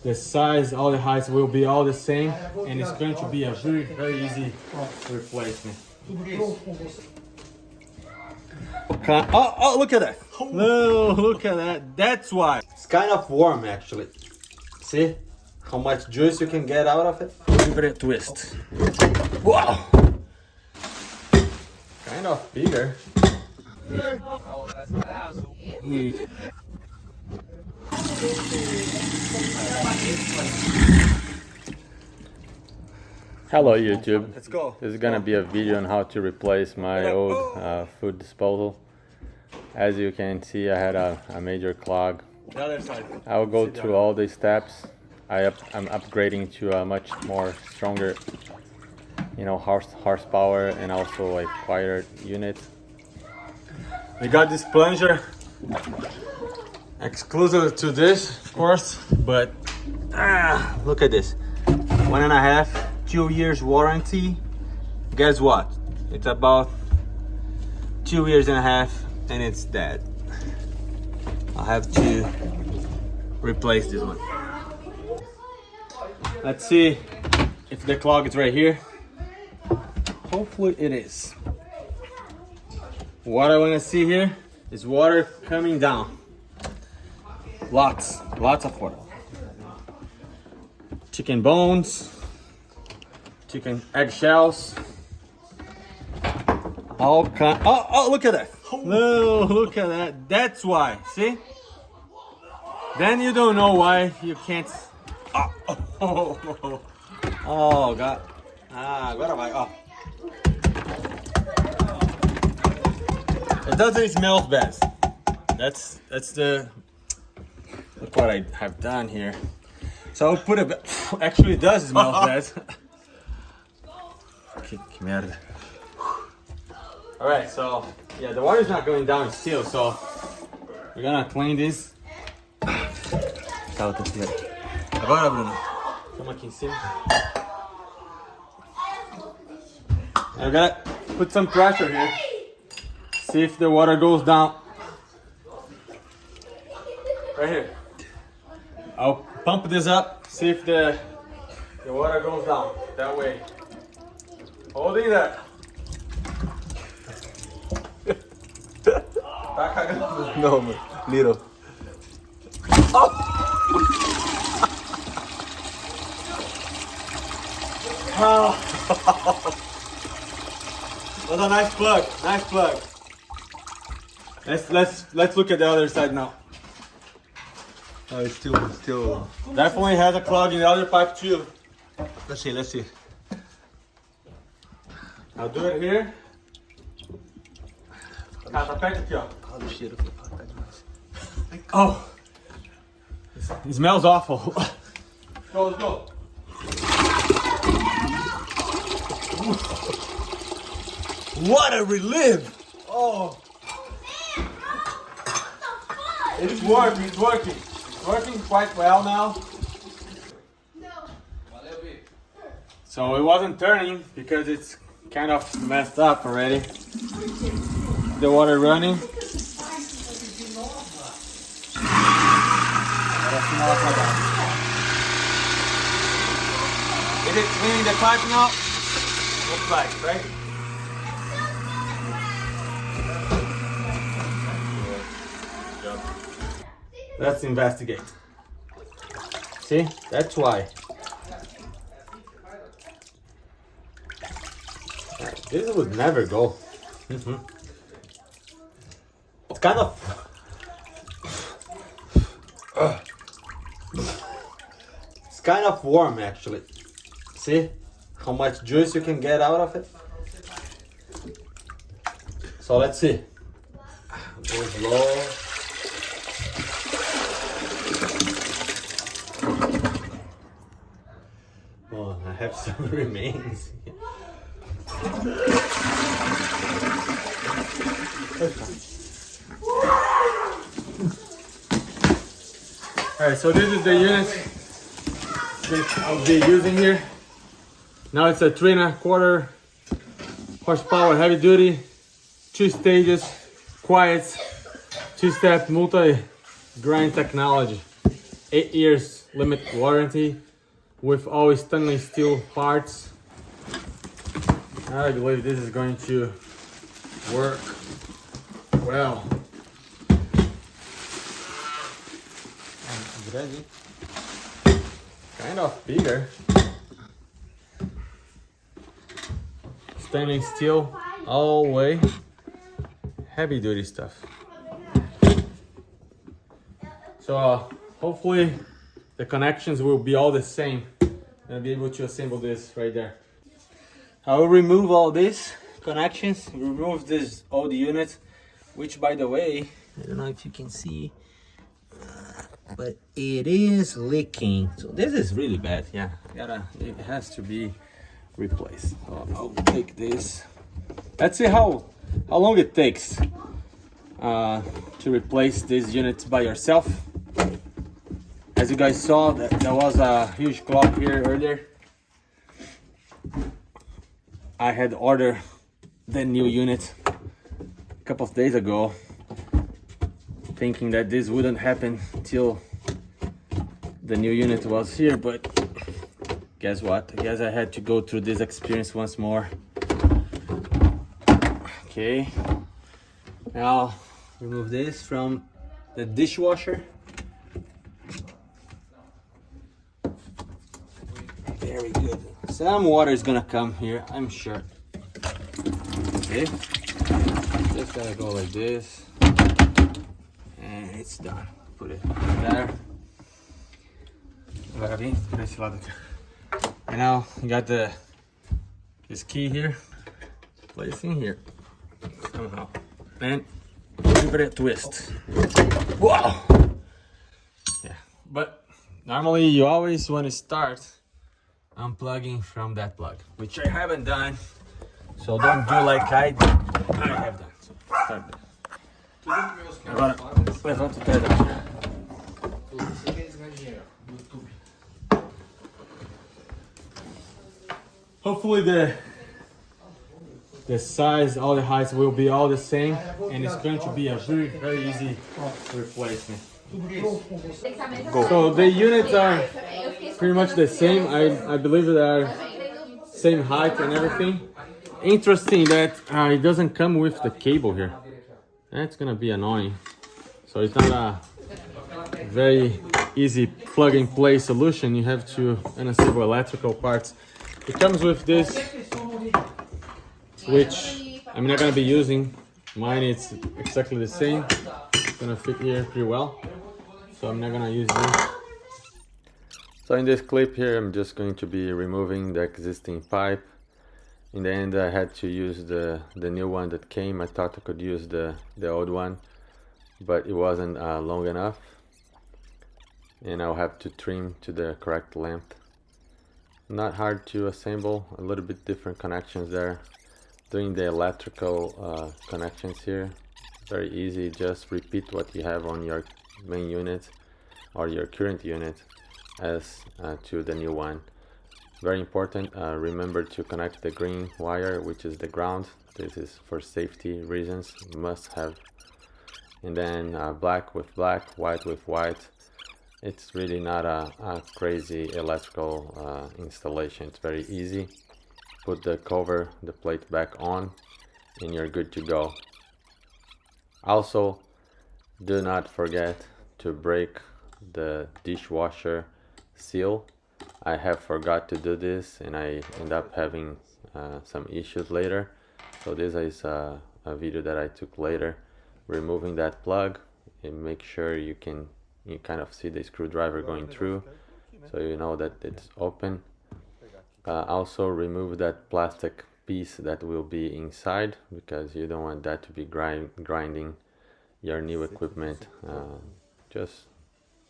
the size, all the heights will be all the same, and it's going to be a very easy replacement. Oh, look at that. No, look at that. That's why. It's kind of warm actually. See how much juice you can get out of it? Give it a twist. Wow. Kind of bigger. Hello YouTube. Let's go. This is gonna be a video on how to replace my old food disposal. As you can see, I had a major clog. The other side. I will go through all these steps. I'm upgrading to a much more stronger, horsepower and also like quieter unit. We got this plunger exclusive to this, of course, but look at this. 1.5, 2 years warranty. Guess what? It's about 2.5 years and it's dead. I'll have to replace this one. Let's see if the clog is right here. Hopefully it is. What I want to see here is water coming down. Lots of water. Chicken bones, chicken eggshells, all kind. Oh, look at that. No, look at that. That's why. See? Then you don't know why you can't. Oh God. Agora vai. Oh. It doesn't smell bad. That's the. Look what I have done here. So I'll put it. Actually, it does smell bad. Que merda. All right, so yeah, the water's not going down still, so we're gonna clean this. Agora, Bruno, vamos aqui em cima. I'm gonna put some pressure here. See if the water goes down. Right here. I'll pump this up, see if the water goes down. That way. Holding that. Tá cagando. No, man. Little. Oh! That's a nice plug. Nice plug. Let's look at the other side now. Oh, it's still. Definitely has a clog in the other pipe too. Let's see. I'll do it here. Cara, tá perto aqui, ó. Olha o cheiro. Tá demais. Oh, it smells awful. Go, let's go. What a relief! Oh, it's working. It's working quite well now. So it wasn't turning because it's kind of messed up already. The water running. Is it cleaning the pipe now? Looks like, right? Let's investigate. See, that's why. This would never go. It's kind of. It's kind of warm actually. See how much juice you can get out of it? So let's see. Go slow. Oh, I have some remains. Alright, so this is the unit that I'll be using here. Now it's a 3.25 horsepower heavy duty, 2 stages, quiet, 2-step multi-grind technology, 8 years limited warranty with all stainless steel parts. I believe this is going to work well. Kind of bigger. Stainless steel all the way. Heavy duty stuff. So hopefully the connections will be all the same. I'll be able to assemble this right there. I will remove all these connections, remove this old unit, which by the way, I don't know if you can see, but it is leaking. So this is really bad. Yeah, it has to be replaced. So I'll take this. Let's see how long it takes to replace these units by yourself. As you guys saw, there was a huge clog here earlier. I had ordered the new unit a couple of days ago, thinking that this wouldn't happen till the new unit was here, but guess what? I guess I had to go through this experience once more. Okay, now remove this from the dishwasher. Very good. Some water is gonna come here, I'm sure. Okay, just gotta go like this, and it's done. Put it there. Agora vem pra esse lado aqui. And now you got this key here, place in here somehow, and give it a twist. Wow! Yeah, but normally you always want to start unplugging from that plug, which I haven't done, so don't do like I have done. So start there. Agora levanta o pé daqui. Hopefully the size, all the heights will be all the same, and it's going to be a very easy replacement. So the units are pretty much the same. I believe they are same height and everything. Interesting that it doesn't come with the cable here. That's gonna be annoying. So it's not a very easy plug and play solution. You have to unassemble electrical parts. It comes with this, which I'm not gonna be using. Mine is exactly the same. It's gonna fit here pretty well, so I'm not gonna use this. So in this clip here, I'm just going to be removing the existing pipe. In the end, I had to use the new one that came. I thought I could use the old one, but it wasn't long enough, and I'll have to trim to the correct length. Not hard to assemble, a little bit different connections there. Doing the electrical connections here, very easy. Just repeat what you have on your main unit or your current unit as to the new one. Very important, remember to connect the green wire, which is the ground. This is for safety reasons, must have. And then black with black, white with white. It's really not a crazy electrical installation. It's very easy. Put the cover, the plate back on, and you're good to go. Also, do not forget to break the dishwasher seal. I have forgot to do this, and I end up having some issues later. So this is a video that I took later, removing that plug, and make sure you kind of see the screwdriver going through, so you know that it's open. Also remove that plastic piece that will be inside, because you don't want that to be grinding your new equipment. Just,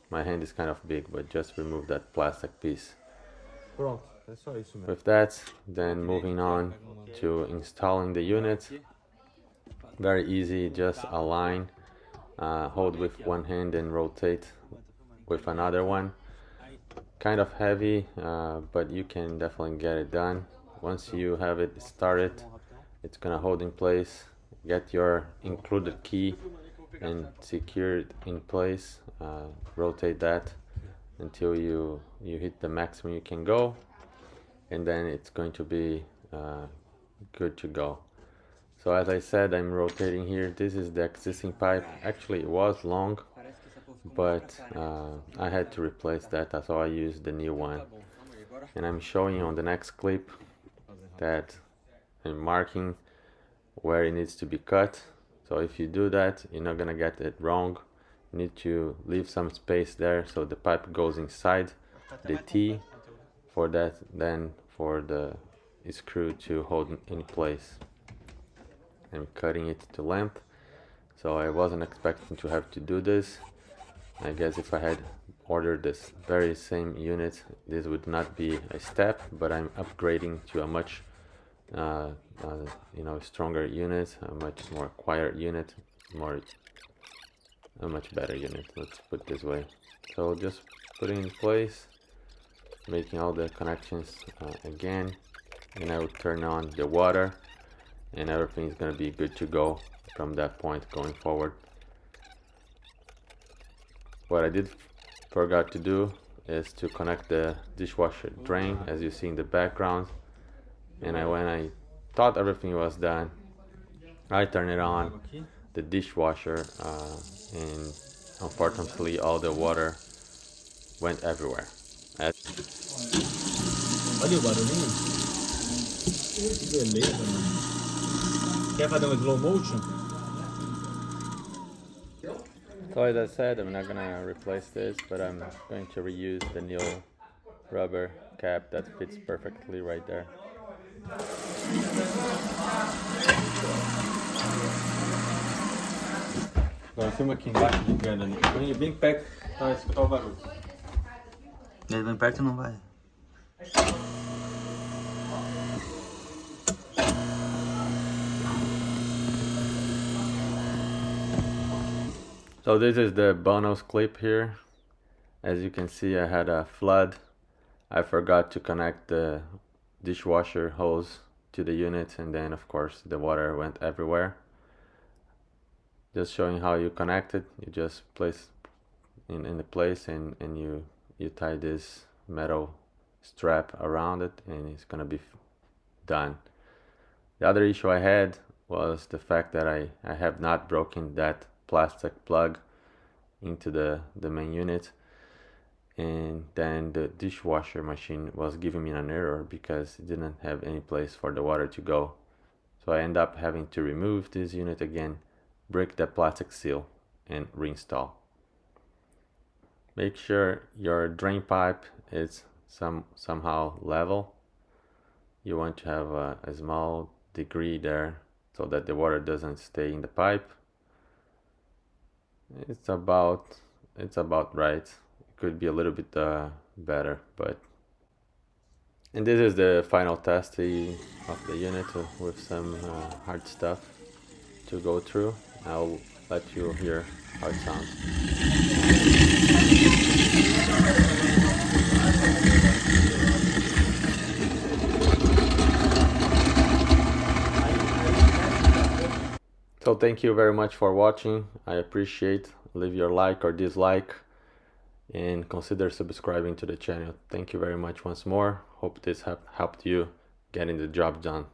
my hand is kind of big, but just remove that plastic piece. With that, then moving on to installing the unit. Very easy, just align, hold with one hand and rotate with another one. Kind of heavy, but you can definitely get it done. Once you have it started, it's gonna hold in place. Get your included key and secure it in place. Rotate that, until you hit the maximum you can go, and then it's going to be good to go. So as I said, I'm rotating here. This is the existing pipe. Actually, it was long, but I had to replace that, so I used the new one. And I'm showing you on the next clip that I'm marking where it needs to be cut. So if you do that, you're not gonna get it wrong. You need to leave some space there so the pipe goes inside the T for that, then for the screw to hold in place. I'm cutting it to length, so I wasn't expecting to have to do this. I guess if I had ordered this very same unit, this would not be a step, but I'm upgrading to a much stronger unit, a much more quiet unit, a much better unit, let's put it this way. So just putting in place, making all the connections again, and I will turn on the water, and everything is going to be good to go from that point going forward. What I did forgot to do is to connect the dishwasher drain, as you see in the background. And when I thought everything was done, I turned it on, the dishwasher, and unfortunately all the water went everywhere. Olha o barulhinho. Que beleza, mano. Quer fazer um slow motion? So as I said, I'm not gonna replace this, but I'm going to reuse the new rubber cap that fits perfectly right there. Agora filma aqui embaixo de queda ali. Vem bem perto para escutar o barulho. Ele vem perto não vai. So this is the bonus clip here. As you can see, I had a flood. I forgot to connect the dishwasher hose to the unit, and then of course the water went everywhere. Just showing how you connect it. You just place in the place, and you tie this metal strap around it, and it's gonna be done. The other issue I had was the fact that I have not broken that plastic plug into the main unit, and then the dishwasher machine was giving me an error because it didn't have any place for the water to go. So I end up having to remove this unit again, break the plastic seal, and reinstall. Make sure your drain pipe is somehow level. You want to have a small degree there so that the water doesn't stay in the pipe. It's about right. It could be a little bit better, but. And this is the final testing of the unit with some hard stuff to go through. I'll let you hear how it sounds. So thank you very much for watching. I appreciate. Leave your like or dislike, and consider subscribing to the channel. Thank you very much once more. Hope this helped you getting the job done.